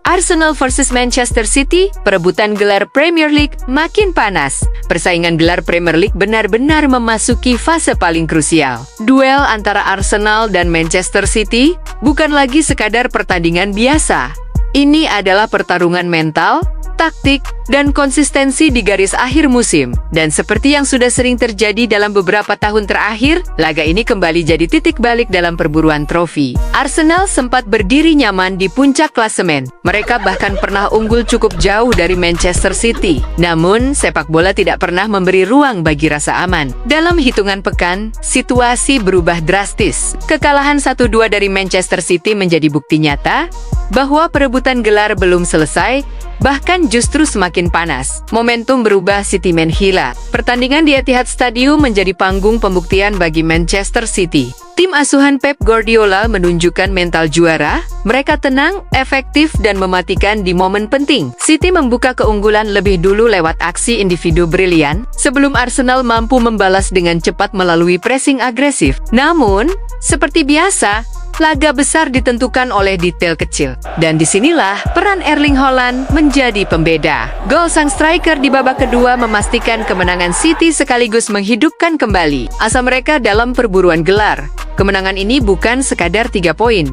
Arsenal versus Manchester City, perebutan gelar Premier League makin panas. Persaingan gelar Premier League benar-benar memasuki fase paling krusial. Duel antara Arsenal dan Manchester City bukan lagi sekadar pertandingan biasa. Ini adalah pertarungan mental, taktik, dan konsistensi di garis akhir musim. Dan seperti yang sudah sering terjadi dalam beberapa tahun terakhir, laga ini kembali jadi titik balik dalam perburuan trofi. Arsenal sempat berdiri nyaman di puncak klasemen. Mereka bahkan pernah unggul cukup jauh dari Manchester City. Namun, sepak bola tidak pernah memberi ruang bagi rasa aman. Dalam hitungan pekan, situasi berubah drastis. Kekalahan 1-2 dari Manchester City menjadi bukti nyata bahwa perebutan gelar belum selesai, bahkan justru semakin panas. Momentum berubah, City menghila. Pertandingan di Etihad Stadium menjadi panggung pembuktian bagi Manchester City. Tim asuhan Pep Guardiola menunjukkan mental juara. Mereka tenang, efektif, dan mematikan di momen penting. City membuka keunggulan lebih dulu lewat aksi individu brilian, sebelum Arsenal mampu membalas dengan cepat melalui pressing agresif. Namun, seperti biasa, laga besar ditentukan oleh detail kecil. Dan disinilah peran Erling Haaland menjadi pembeda. Gol sang striker di babak kedua memastikan kemenangan City sekaligus menghidupkan kembali asa mereka dalam perburuan gelar. Kemenangan ini bukan sekadar 3 poin.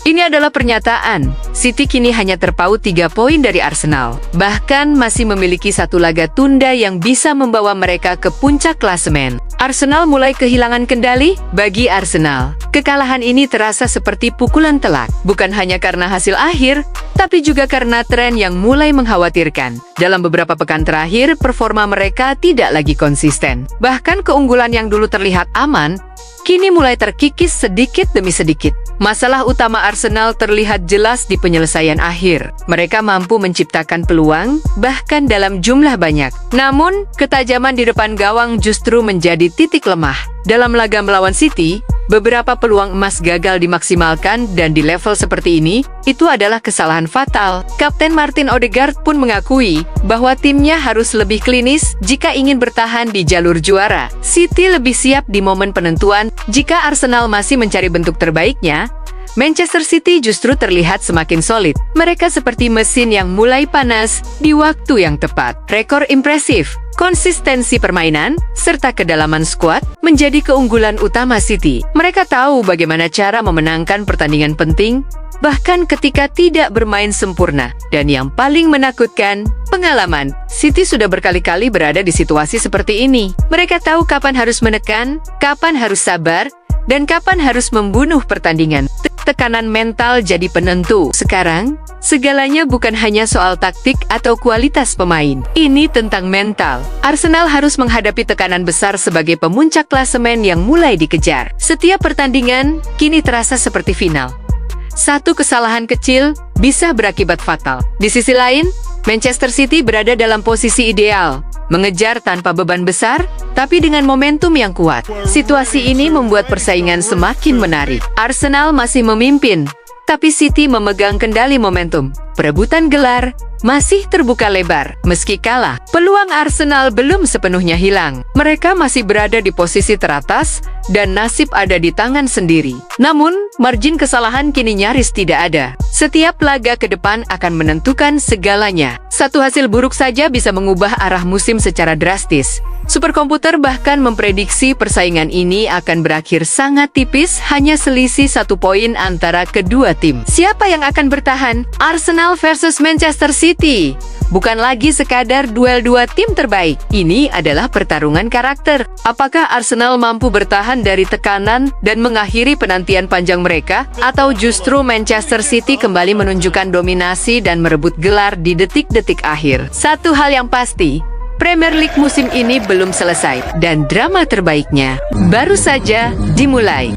Ini adalah pernyataan, City kini hanya terpaut 3 poin dari Arsenal. Bahkan masih memiliki satu laga tunda yang bisa membawa mereka ke puncak klasemen. Arsenal mulai kehilangan kendali. Bagi Arsenal, kekalahan ini terasa seperti pukulan telak. Bukan hanya karena hasil akhir, tapi juga karena tren yang mulai mengkhawatirkan. Dalam beberapa pekan terakhir, performa mereka tidak lagi konsisten. Bahkan keunggulan yang dulu terlihat aman, kini mulai terkikis sedikit demi sedikit. Masalah utama Arsenal terlihat jelas di penyelesaian akhir. Mereka mampu menciptakan peluang, bahkan dalam jumlah banyak. Namun, ketajaman di depan gawang justru menjadi titik lemah. Dalam laga melawan City, beberapa peluang emas gagal dimaksimalkan, dan di level seperti ini, itu adalah kesalahan fatal. Kapten Martin Odegaard pun mengakui bahwa timnya harus lebih klinis jika ingin bertahan di jalur juara. City lebih siap di momen penentuan. Jika Arsenal masih mencari bentuk terbaiknya, Manchester City justru terlihat semakin solid. Mereka seperti mesin yang mulai panas di waktu yang tepat. Rekor impresif, konsistensi permainan, serta kedalaman skuad menjadi keunggulan utama City. Mereka tahu bagaimana cara memenangkan pertandingan penting, bahkan ketika tidak bermain sempurna. Dan yang paling menakutkan, pengalaman. City sudah berkali-kali berada di situasi seperti ini. Mereka tahu kapan harus menekan, kapan harus sabar, dan kapan harus membunuh pertandingan. Tekanan mental jadi penentu. Sekarang, segalanya bukan hanya soal taktik atau kualitas pemain. Ini tentang mental. Arsenal harus menghadapi tekanan besar sebagai pemuncak klasemen yang mulai dikejar. Setiap pertandingan kini terasa seperti final. Satu kesalahan kecil bisa berakibat fatal. Di sisi lain, Manchester City berada dalam posisi ideal, mengejar tanpa beban besar, tapi dengan momentum yang kuat. Situasi ini membuat persaingan semakin menarik. Arsenal masih memimpin, tapi City memegang kendali momentum. Perebutan gelar masih terbuka lebar. Meski kalah, peluang Arsenal belum sepenuhnya hilang. Mereka masih berada di posisi teratas, dan nasib ada di tangan sendiri. Namun, margin kesalahan kini nyaris tidak ada. Setiap laga ke depan akan menentukan segalanya. Satu hasil buruk saja bisa mengubah arah musim secara drastis. Superkomputer bahkan memprediksi persaingan ini akan berakhir sangat tipis, hanya selisih 1 poin antara kedua tim. Siapa yang akan bertahan? Arsenal versus Manchester City. Bukan lagi sekadar duel dua tim terbaik. Ini adalah pertarungan karakter. Apakah Arsenal mampu bertahan dari tekanan dan mengakhiri penantian panjang mereka? Atau justru Manchester City kembali menunjukkan dominasi dan merebut gelar di detik-detik akhir? Satu hal yang pasti, Premier League musim ini belum selesai, dan drama terbaiknya baru saja dimulai.